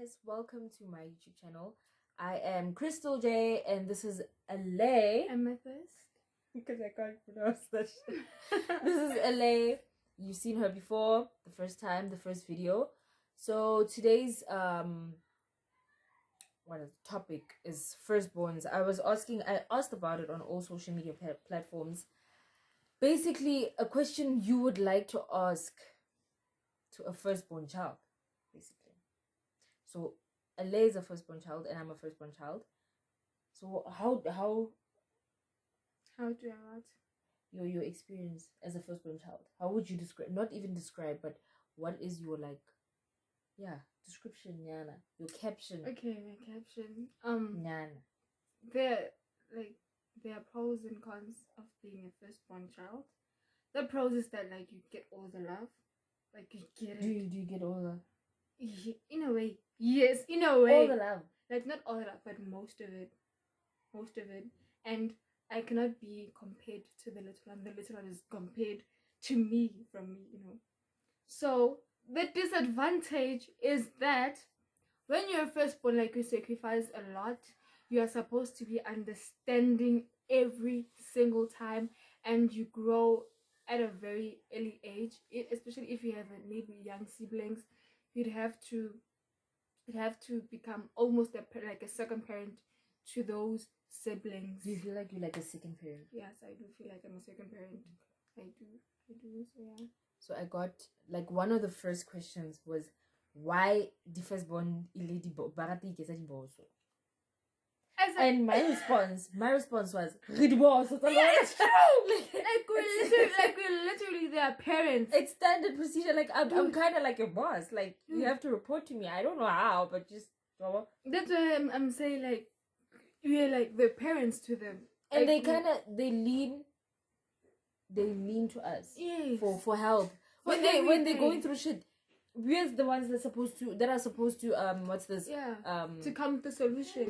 guys, welcome to my YouTube channel. I am Crystal J and this is Aleigh. Amythyst. Because I can't pronounce that shit. This is Aleigh. You've seen her before, the first video. So today's topic is firstborns. I asked about it on all social media platforms. Basically, a question you would like to ask to a firstborn child, basically. So Aleigh is a firstborn child and I'm a firstborn child. So how do I what? Your experience as a firstborn child? How would you describe, not even describe, but what is your description, Yana? Your caption. Okay, my caption. Yana. There are pros and cons of being a firstborn child. The pros is that you get all the love. You get it. Do you get all the in a way. Yes, in a way. All the love. Not all the love, but most of it. And I cannot be compared to the little one. The little one is compared to me from me, So the disadvantage is that when you're firstborn, you sacrifice a lot. You are supposed to be understanding every single time, and you grow at a very early age, especially if you have maybe young siblings. You'd have to become almost a second parent to those siblings. Do you feel like you're like a second parent? Yes, I do feel like I'm a second parent. I do. So yeah. So I got one of the first questions was, why the firstborn lady barati gets a divorce? And my response was, divorce. Yeah, it's true. we're literally their parents. It's standard procedure. I'm kind of like a boss. You have to report to me. I don't know how, but just. That's why I'm saying we're like the parents to them. And they lean to us. Yes. For help. When they're going through shit, we're the ones that are supposed to what's this? Yeah. To come to solution.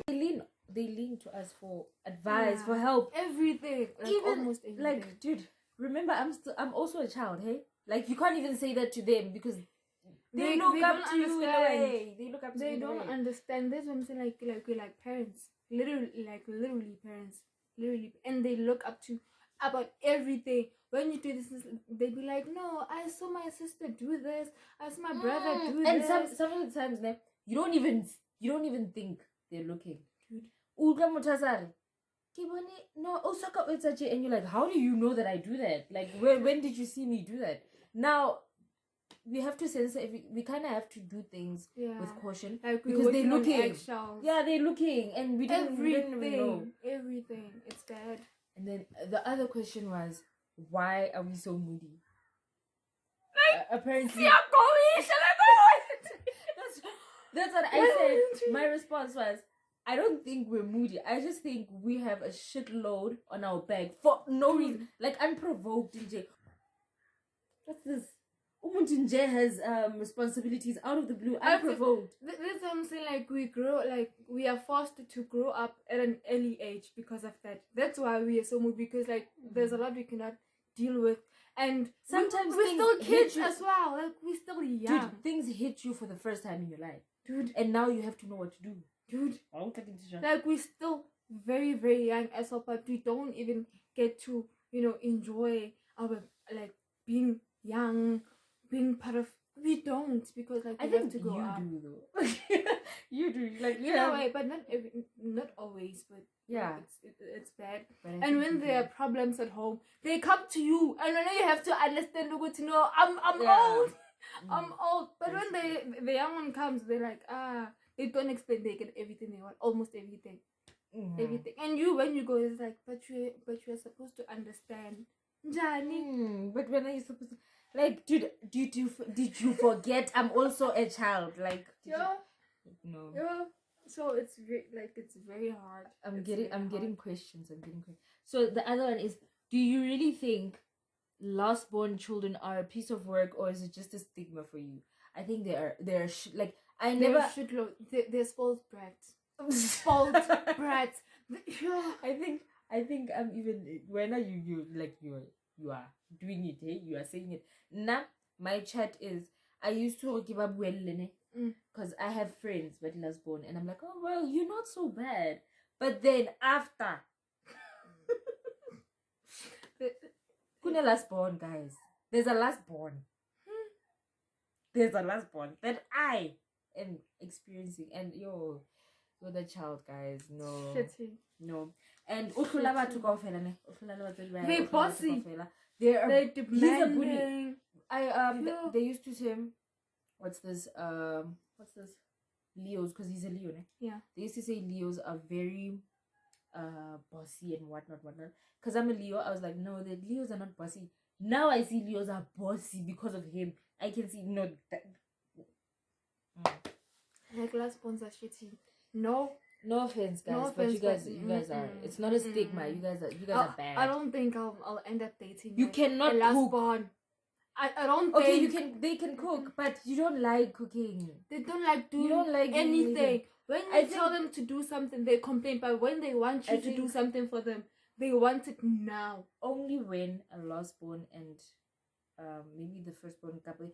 They lean to us for advice, for help, everything. Almost everything. Dude, remember I'm also a child, hey? You can't even say that to them because they look up to you in a way. They look up to you. They don't understand. That's what I'm saying. We're like parents, literally parents, literally, and they look up to about everything. When you do this, they be like, "No, I saw my sister do this. I saw my brother do this." And some of the times, you don't even think they're looking. Dude. No, and you're like, how do you know that I do that? When did you see me do that? Now we have to censor we kind of have to do things with caution because they're looking. Yeah, they're looking, and we didn't even know everything. It's bad. And then the other question was, why are we so moody? Apparently, that's what I said. My response was, I don't think we're moody. I just think we have a shitload on our back for no reason. Unprovoked. What's this? Umuntu nje has responsibilities out of the blue. Unprovoked. That's what I'm saying. We grow, we are forced to grow up at an early age because of that. That's why we are so moody, because there's a lot we cannot deal with. And sometimes we're still kids as well. We're still young. Dude, things hit you for the first time in your life. Dude. And now you have to know what to do. Dude, we're still very, very young as well, but we don't even get to, enjoy our, being young, being part of, we don't, because, I we have to grow up. You do, though. You do, in a way, but not always, but yeah, it's bad. And when there are problems at home, they come to you, and then you have to understand, I'm old, I'm old, but when the young one comes, they're like, they don't explain. They get everything they want, almost everything, everything. And when you go, it's like, but you're supposed to understand, Johnny. But when are you supposed to? Dude, did you forget? I'm also a child. No. Yeah. So it's very hard. I'm getting questions. So the other one is, do you really think last-born children are a piece of work, or is it just a stigma for you? I think they are. They're they're spoiled brats. Spoiled brats. I think even when are you are doing it, hey? You are saying it. Nah, my chat is, I used to give up because Mm. I have friends but last born, and I'm like, oh well, you're not so bad. But then after kuna last born, guys, there's a last born. There's a last born that I am experiencing, and you're the child, guys. No. Shitty. No. And uhlula batho kaofela ne. They bossy. They're They're he's a bully. demanding. I they used to say him, what's this Leos, because he's a Leo, ne? Yeah. They used to say Leos are very bossy and whatnot. Because I'm a Leo, I was like, no, the Leos are not bossy. Now I see Leos are bossy because of him. I can see that. Like last bonds are shitty. No offense, guys, No but offense, you guys are. It's not a stigma. You guys are bad. I don't think I'll end up dating. You cannot a last cook. born. I don't Okay, think. they can cook, but you don't like cooking. They don't like doing You don't like doing anything. When I you tell them to do something, they complain. But when they want you to do something for them, they want it now. Only when a last born and maybe the firstborn couple,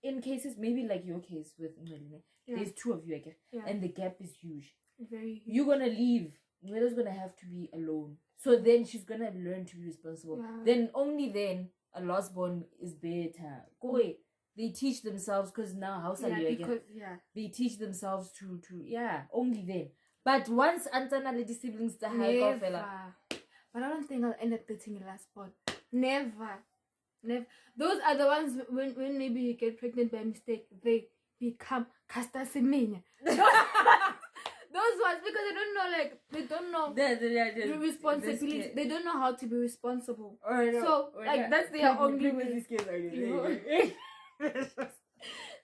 in cases maybe like your case with Ngeline, there's two of you, I guess, and the gap is huge. Very huge. You're gonna leave. Ngwele's gonna have to be alone. So then she's gonna learn to be responsible. Yeah. Then only then a last born is better. They teach themselves, because now house they teach themselves to only then. But once Antana lady siblings the high fella. But I don't think I'll end up dating a last born. Never. Those are the ones when maybe you get pregnant by mistake, they become Casta Semenya. Those ones, because they don't know the responsibility. They don't know how to be responsible. That's their only way.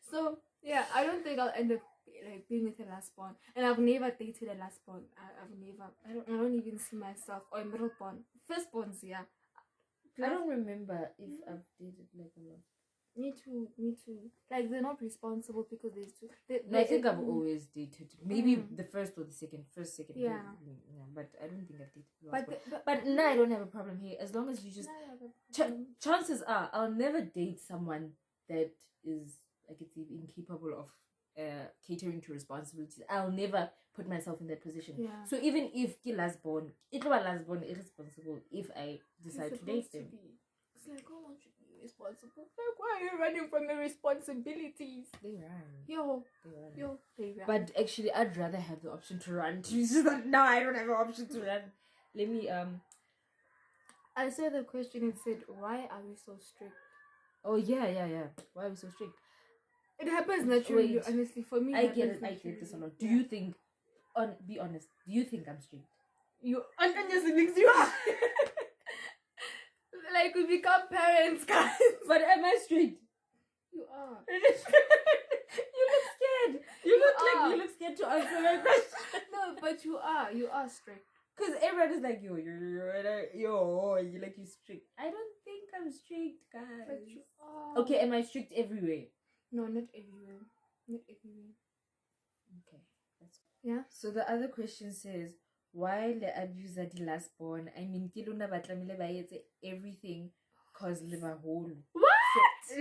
So yeah, I don't think I'll end up like being with a last born. And I've never dated a last born. I've never. I don't even see myself or a middle born. Firstborns, yeah. I don't remember if I've dated like a lot. Me too. Like, they're not responsible because there's two. I think I've always dated. Maybe the first or the second. Yeah. But I don't think I've dated. But no, I don't have a problem here. As long as you just... chances are, I'll never date someone that is, I could say, incapable of catering to responsibilities. I'll never put myself in that position. Yeah. So even if the last born, irresponsible if I decide to date them. It's like, oh, why should you be responsible? Like, why are you running from your responsibilities? They run. They run. But actually, I'd rather have the option to run. It's just that now I don't have an option to run. Let me I saw the question. It said, "Why are we so strict?" Oh yeah. Why are we so strict? It happens naturally. Wait. Honestly, for me, I get it. I get this a lot. Do you think? Be honest. Do you think I'm strict? You and your siblings, you are. Like, we become parents, guys. But am I strict? You are. You look scared. You look scared to answer my question. No, but you are. You are strict. Because everyone is like, you're strict. I don't think I'm strict, guys. But you are. Okay, am I strict everywhere? No, not everywhere. Not everywhere. Okay, that's yeah. So the other question says, why the abuser the last born? I mean, kilona batlamile ba etse everything cause live a whole. What? So,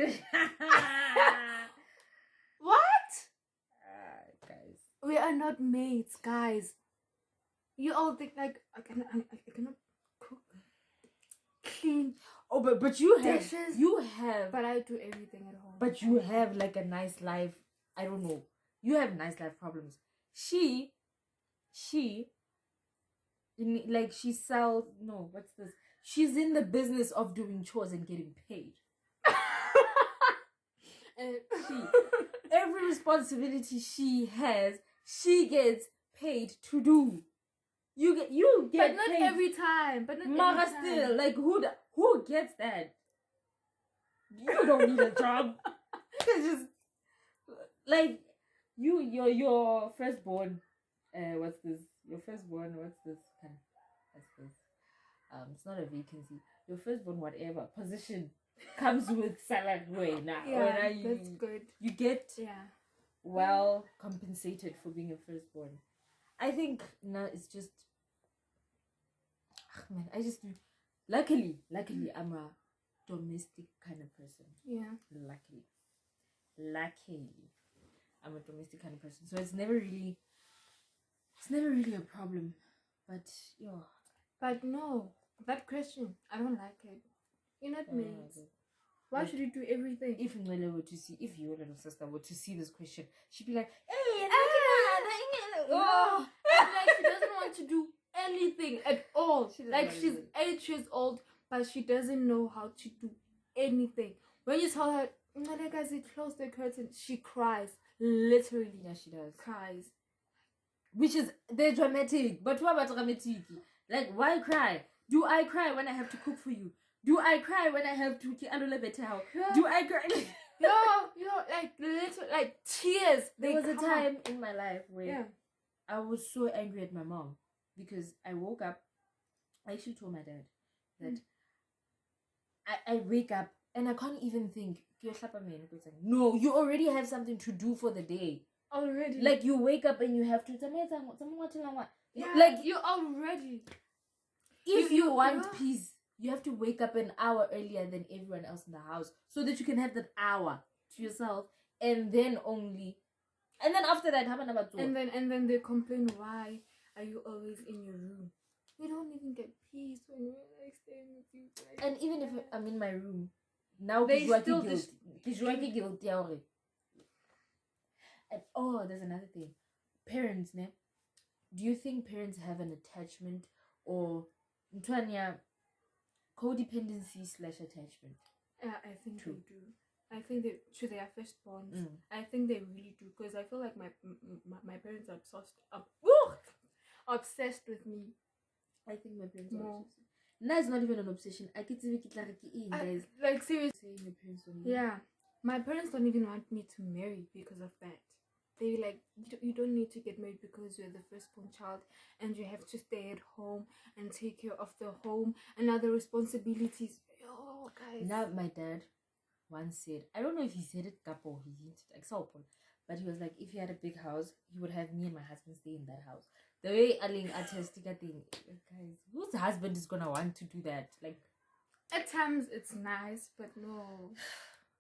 what? Guys. We are not mates, guys. You all think like I cannot cook, clean. Oh, but you have dishes. But I do everything at home. But you have like a nice life. I don't know. You have nice life problems. She sells. No, what's this? She's in the business of doing chores and getting paid. Every responsibility she has, she gets paid to do. You get but not paid. every time. But not Mara every time. still, like, who gets that? You don't need a job. It's just like your firstborn. What's this? Your firstborn. What's this? What's this? It's not a vacancy. Your firstborn, whatever position, comes with salary way now. Yeah, that's good. You get well compensated for being a firstborn. I think no, it's just. Man, luckily, I'm a domestic kind of person. Yeah. Luckily. luckily, I'm a domestic kind of person, so it's never really a problem. But yeah, But no, that question, I don't like it. You're not maids. Why should you do everything? If Ngwele were to see, if your little sister were to see this question, she'd be like, "Hey, oh, like she doesn't want to do anything at all. Like she's 8 years old, but she doesn't know how to do anything. When you tell her, guys, close the curtain, she cries. Literally, yeah, she does. Cries. Which is they're dramatic, but what about dramatic? Like, why cry? Do I cry when I have to cook for you? Do I cry when I have to Do I cry? like little, like tears. There was a time in my life where I was so angry at my mom because I woke up. I actually told my dad that I wake up and I can't even think. No, you already have something to do for the day. Already. Like you wake up and you have to like you're already. If you want peace, you have to wake up an hour earlier than everyone else in the house so that you can have that hour to yourself, and then after that and then they complain, why are you always in your room? We don't even get peace when we're like staying with you. Like, and even if I'm in my room now, they still guilty. And there's another thing. Parents, ne? Do you think parents have an attachment or codependency/attachment? I think they do. I think they to their firstborns. I think they really do, because I feel like my parents are obsessed with me. I think my parents are obsessed. No, it's not even an obsession. Guys. Like seriously. Saying your parents don't my parents don't even want me to marry because of that. They're like, you don't need to get married because you're the firstborn child and you have to stay at home and take care of the home and other responsibilities. Oh, guys. Now, my dad once said, I don't know if he said it, or he hinted, but he was like, if he had a big house, he would have me and my husband stay in that house. The way Aleigh artistic thing, guys, whose husband is gonna want to do that? Like, at times it's nice, but no.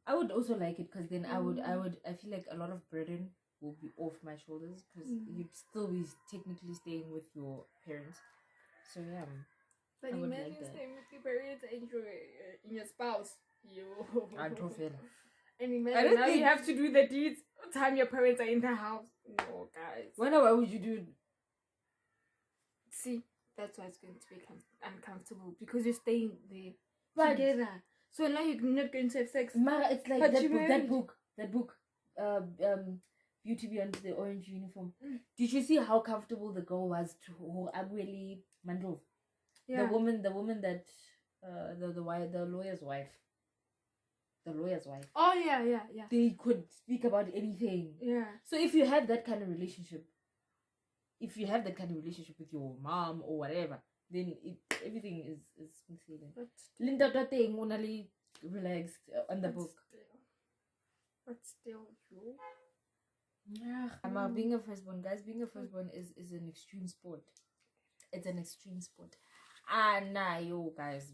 I would also like it because then I feel like a lot of burden will be off my shoulders because you'd still be technically staying with your parents. So yeah. But imagine staying with your parents and your spouse. I don't feel. And imagine now you have to do the deeds time your parents are in the house. No, guys. Why would you do? See, that's why it's going to be uncomfortable because you're staying there together. So now you're not going to have sex. Mara, it's like that book, Beauty Beyond the Orange Uniform. Did you see how comfortable the girl was to Abueli Mandrov? Yeah. The woman that the lawyer's wife. The lawyer's wife. Oh yeah. They could speak about anything. Yeah. So if you have that kind of relationship, with your mom or whatever, then everything is smooth sailing. Linda Dotting only relaxed on the book. But still true. Yeah. Being a firstborn, guys, is an extreme sport. It's an extreme sport. Yo guys,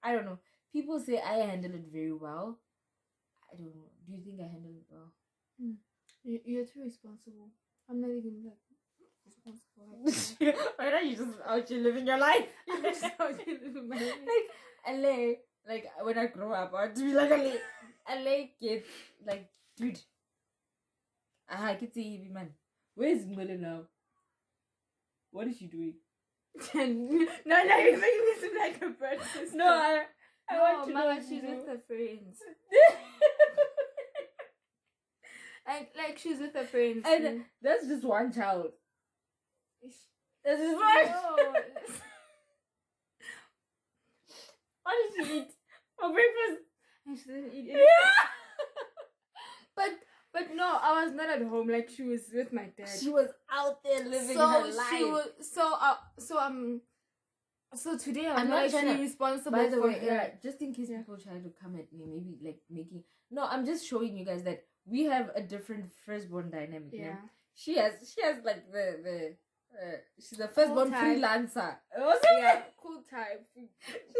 I don't know. People say I handle it very well. I don't know. Do you think I handle it well? You're too responsible. I'm not even responsible. Why are you just out here living your life? I'm just out here living my life. Like Aleigh, when I grow up, I want to be like Aleigh. Aleigh gets dude. I can see you, man. Where's Ngwele now? What is she doing? No, you're making me seem like a bird. No, I want to know. She's with her friends. like she's with her friends. And that's just one child. That's just one. No. What did she eat for breakfast? And she didn't eat anything. But no, I was not at home. Like, she was with my dad. She was out there living her life. So today I'm not actually responsible. By the way, just in case people try to come at me, maybe making. No, I'm just showing you guys that we have a different firstborn dynamic. Yeah. She has like the She's a firstborn Full time. freelancer. Yeah, cool type.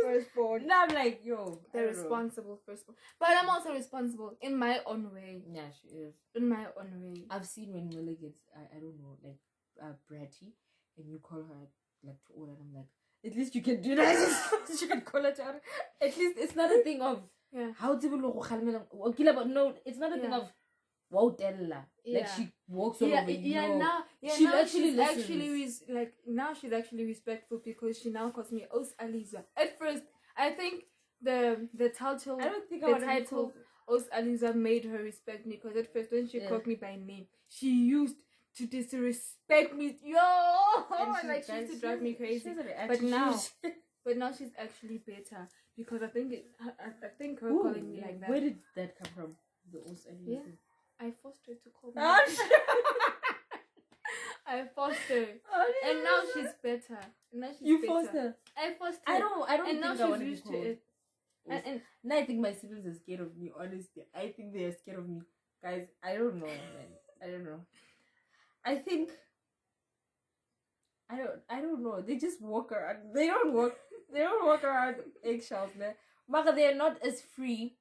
Firstborn. Now I'm like, yo, The responsible firstborn. But I'm also responsible in my own way. Yeah, she is. In my own way. I've seen when Mila gets, I don't know, like bratty, and you call her like to order, and I'm like, at least you can do that. You can call her to order. At least it's not a thing of how to no, it's not a thing of wow tella. Like she walks all over you. She now actually she's listens. actually now she's actually respectful because she now calls me Os Aliza. At first, I think the title I don't think the title Os Aliza made her respect me because at first when she called me by name, she used to disrespect me. And like she used to drive me crazy. But now she's actually better because I think her calling me like that. Where did that come from? The Os Aliza. Yeah. I forced her to call me. I forced her, and now she's better. Forced her. I forced her. I don't. And think now I she's want to be used to called. it. And now I think my siblings are scared of me. Honestly, I think they are scared of me, guys. I don't know, man. I don't know. I think. I don't know. They just walk around. They don't walk. They don't walk around eggshells, man. Maka, they are not as free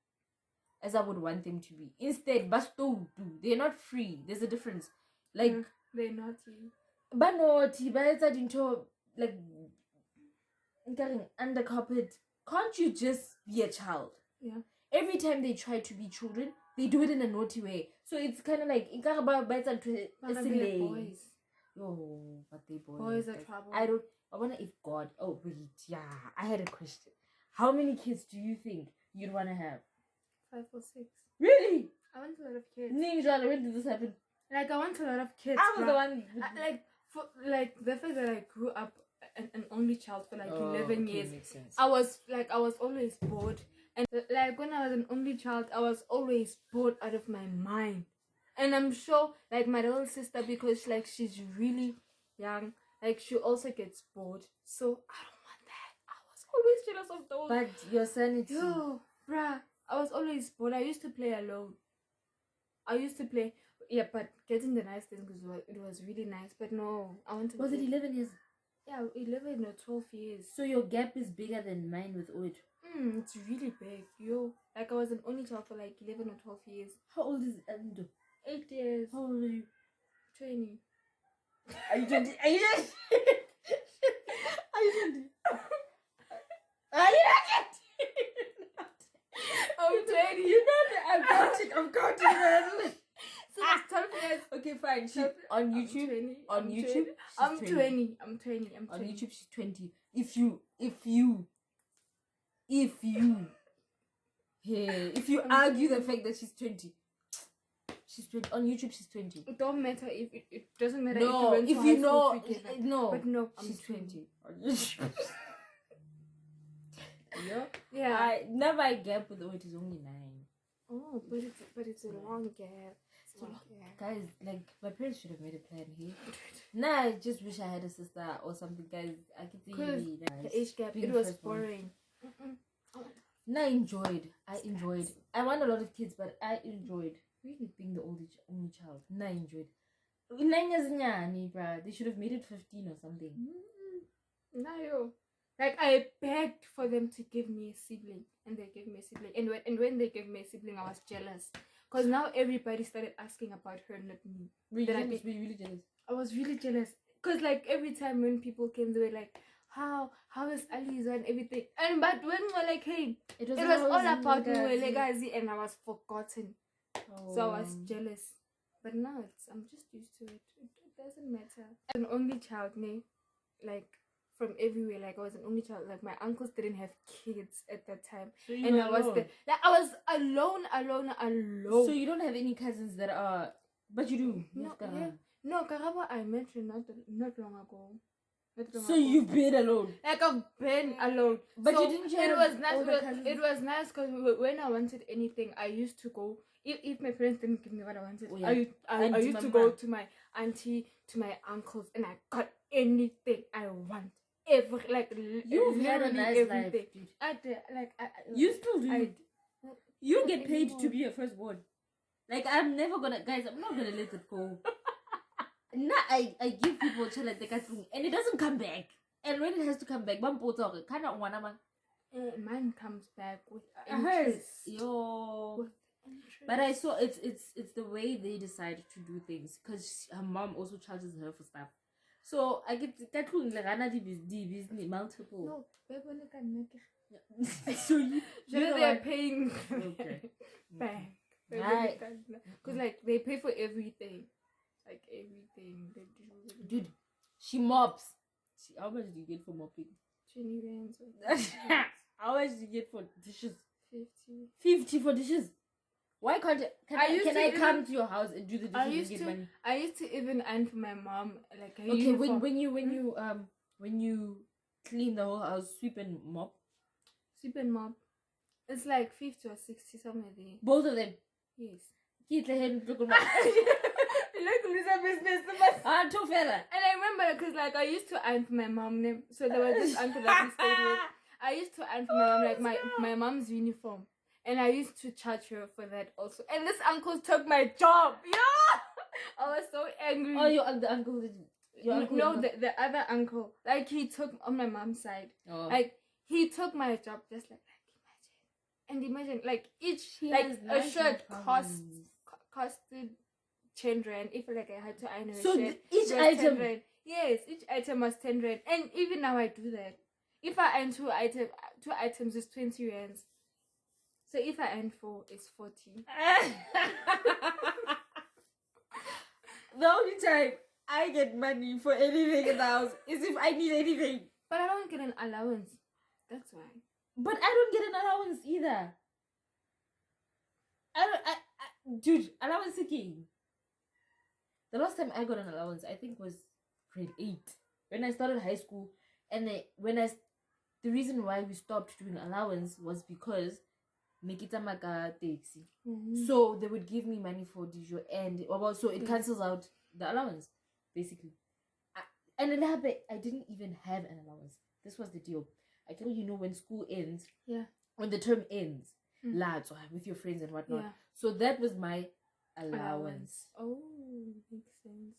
as I would want them to be. Instead, basto do. They're not free. There's a difference. Like they're naughty. But naughty, but it's into like under carpet. Can't you just be a child? Yeah. Every time they try to be children, they do it in a naughty way. So it's kind of like they're boys. Oh, but they boys. Boys are trouble. I wonder if God. Oh wait, yeah. I had a question. How many kids do you think you'd want to have? 5 or 6. Really? I want a lot of kids. Ninja, when did this happen? Like I want a lot of kids. I was the one. The fact that I grew up an only child for 11 years. Makes sense. I was always bored, and like when I was an only child, I was always bored out of my mind. And I'm sure, like my little sister, because like she's really young, like she also gets bored. So I don't want that. I was always jealous of those. But your sanity. Yo, bruh, I was always bored. I used to play alone. Yeah, but getting the nice things it was really nice. But no, I want to. Was it 11 years? Yeah, 11 or 12 years. So your gap is bigger than mine with Oid. It's really big, yo. Like I was an only child for like 11 or 12 years. How old is Ando? 8 years. How old are you? 20. Are you 20? Are you 20? Are you 20? Are you not 20? I'm 20. You know, I'm counting. So that's 12 years. Okay, fine. On YouTube, I'm 20. On YouTube, she's 20. If you argue the fact that she's 20, on YouTube. She's 20. It don't matter if it doesn't matter. No, if you know, no. But no, she's 20 on YouTube. Yeah. Never I gap with it is only 9. Oh, but it's a long gap. Guys, like my parents should have made a plan here. Nah, I just wish I had a sister or something, guys. I could see the age gap. It was boring. I enjoyed. I want a lot of kids, but I enjoyed really being the only child. I enjoyed. 9 years nyani, bruh. They should have made it 15 or something. No. Like I begged for them to give me a sibling, and they gave me a sibling. And when they gave me a sibling, I was jealous. Because now everybody started asking about her, not me. Were you really jealous? I was really jealous. Because like every time when people came, they were like, how is Aliza and everything. But when we were like, hey, it was all about Legacy, and I was forgotten. Oh. So I was jealous. But now I'm just used to it. It doesn't matter. I'm an only child, like from everywhere. Like I was an only child. Like my uncles didn't have kids at that time, so and I was alone. So you don't have any cousins that are, but you do. No, Karaba I met her not long ago. So you've been alone. Like I've been alone. But so you didn't share. It was nice because when I wanted anything, I used to go. If my parents didn't give me what I wanted, I used to go to my auntie, to my uncles, and I got anything I want. You've had a nice life, dude. I did. You still do. You get paid to be a firstborn. Like I'm not gonna let it go. I give people tšhelete ka tlung and it doesn't come back. And when it has to come back, ba mpotsa hore kana ngwana mang. Mine comes back with Hers, interest. yo. With interest. But I saw it's the way they decide to do things because her mom also charges her for stuff. So I get ka tlung le gana di business multiple. No, babe, when I make So they're paying okay. back. Right. Because like they pay for everything. Like everything. They do. Dude, she mops. How much do you get for mopping? 20 rands. How much do you get for dishes? 50. 50 for dishes. Why can't I come to your house and do the dishes and get money? I used to even earn for my mom like a Okay, uniform. when you clean the whole house, sweep and mop. Sweep and mop. It's like 50 or 60 somewhere there. Both of them. Yes. Keep the head look Look, business. Ah, too fella. And I remember because like I used to earn for my mom name. So there was this uncle that we stayed with. I used to earn for my mom like my mom's uniform. And I used to charge her for that also. And this uncle took my job. Yeah. I was so angry. Oh, the uncle did. No, the other uncle. Like he took on my mom's side. Oh. Like he took my job just like imagine. And imagine like each She like has a shirt problems. costed 10 rand. If like I had to iron a So shirt, each it was item. 10 rand. Yes, each item was 10 rand. And even now I do that. If I iron two items is 20 rands. So if I earn 4, it's 40. The only time I get money for anything in the house is if I need anything. But I don't get an allowance. That's why. But I don't get an allowance either. Dude, allowance again. The last time I got an allowance, I think was grade 8 when I started high school, and the reason why we stopped doing allowance was because Nikita Maka taxi. So they would give me money for Dijo and so it cancels out the allowance, basically. And then I didn't even have an allowance. This was the deal. I tell you, when school ends, when the term ends, lads, or with your friends and whatnot. Yeah. So that was my allowance. Oh, makes sense.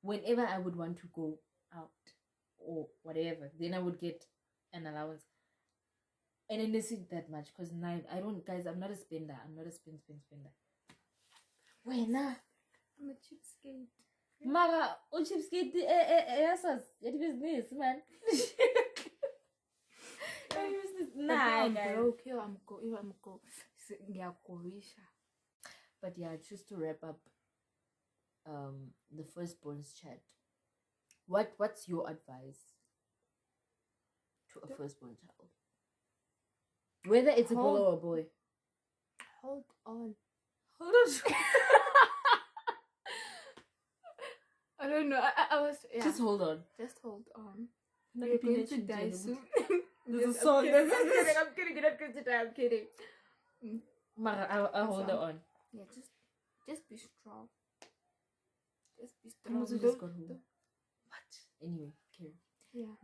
Whenever I would want to go out or whatever, then I would get an allowance. And it isn't that much because now I'm not a spender. I'm not a spender. When I'm a cheapskate. Mara, o cheapskate yes, business, man. Nah, I'm broke. I'm go. But yeah, just to wrap up the firstborn's chat. What's your advice to a firstborn child? Whether it's a girl or a boy. Hold on. I don't know. I was Just hold on. Just hold on. Not You're going peanut to die butter. soon. There's a Yes, song. I'm kidding. You're not going to die. I'm kidding. Mara, I'll hold on. on. Yeah, just be strong. Just be I'm strong. also just got home. What? Anyway, carry. Yeah.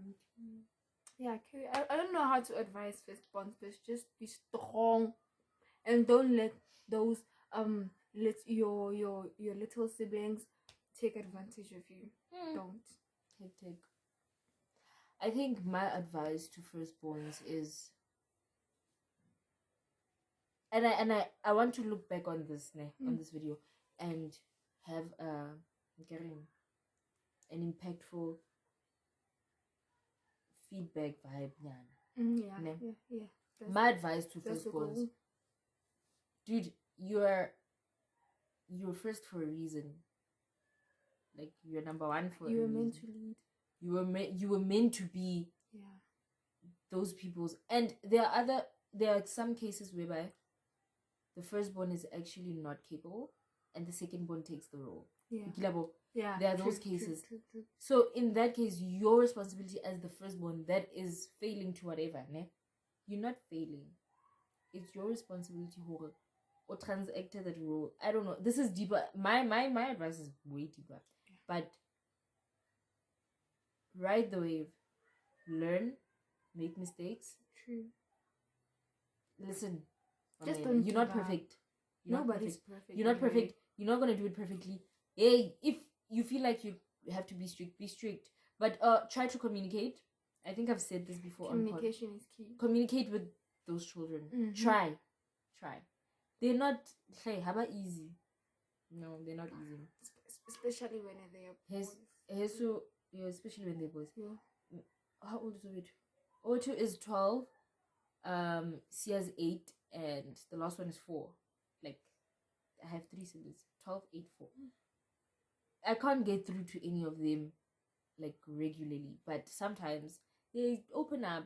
Yeah, Carrie, I don't know how to advise firstborns, but just be strong and don't let those let your little siblings take advantage of you. Don't. Take. I think my advice to firstborns is, and I want to look back on this on this video and have an impactful feedback vibe. Yeah. My advice to firstborns, dude, you're first for a reason. Like you're number one for you a were reason. meant to lead. You were meant to be those people's. And there are some cases whereby the firstborn is actually not capable and the secondborn takes the role. Yeah. There are those cases. True. So in that case, your responsibility as the firstborn that is failing to whatever, you're not failing. It's your responsibility or transact that role. I don't know. This is deeper. My advice is way deeper. But ride the wave. Learn. Make mistakes. True. Listen. Just don't you're not perfect. Nobody's perfect. You're not perfect. You're not gonna do it perfectly. Hey, if you feel like you you have to be strict, but try to communicate. I think I've said this before. Communication is key. Communicate with those children. Try. They're not easy. No, they're not easy. Especially when they are boys. Especially when they're boys. Yeah. How old is Owetu? Owetu is 12. Sia's 8, and the last one is 4. Like, I have 3 siblings. 12, 8, 4. I can't get through to any of them like regularly, but sometimes they open up.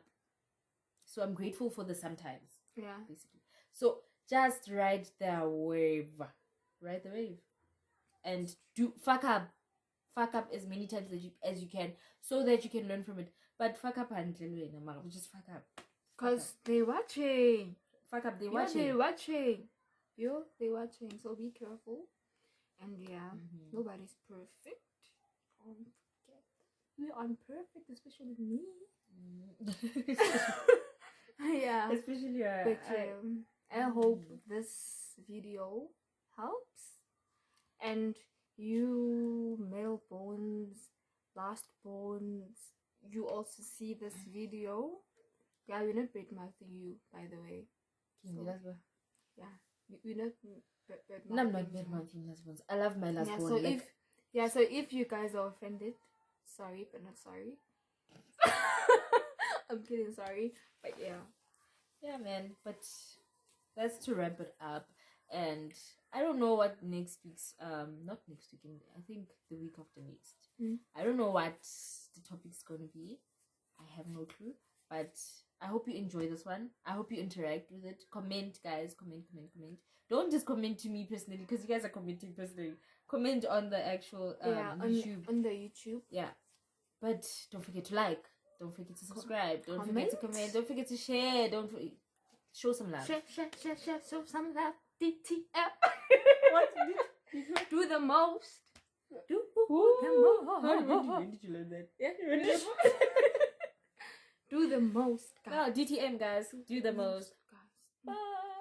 So I'm grateful for the sometimes. Yeah. Basically. So just ride the wave. Ride the wave. And do fuck up as many times as you can, so that you can learn from it. But fuck up and just fuck up. Because they're watching. Fuck up, they're watching. They're watching. So be careful. And yeah, nobody's perfect. Don't forget that. We aren't perfect, especially me. Yeah. Especially but I hope this video helps. And you male bones, last bones, you also see this video. Yeah, we're not bad mouthing you, by the way. So, yeah, we're not bad mouthing. No, I'm not bad mouthing last bones. I love my last bone. So if you guys are offended, sorry, but not sorry. I'm kidding, sorry, but yeah, man. But that's to wrap it up. And I don't know what next week's not next weekend, I think the week after next. I don't know what the topic's gonna be. I have no clue. But I hope you enjoy this one. I hope you interact with it. Comment, guys. Comment. Don't just comment to me personally, because you guys are commenting personally. Comment on the actual YouTube. On the YouTube. Yeah. But don't forget to like. Don't forget to subscribe. Don't forget to comment. Don't forget to share. Show some love. Share. Show some love. DTF. What? Do the most. Do the most. When did you learn that? Yeah. Do the most, guys. No, DTM, guys. Do the most. Guys. Bye.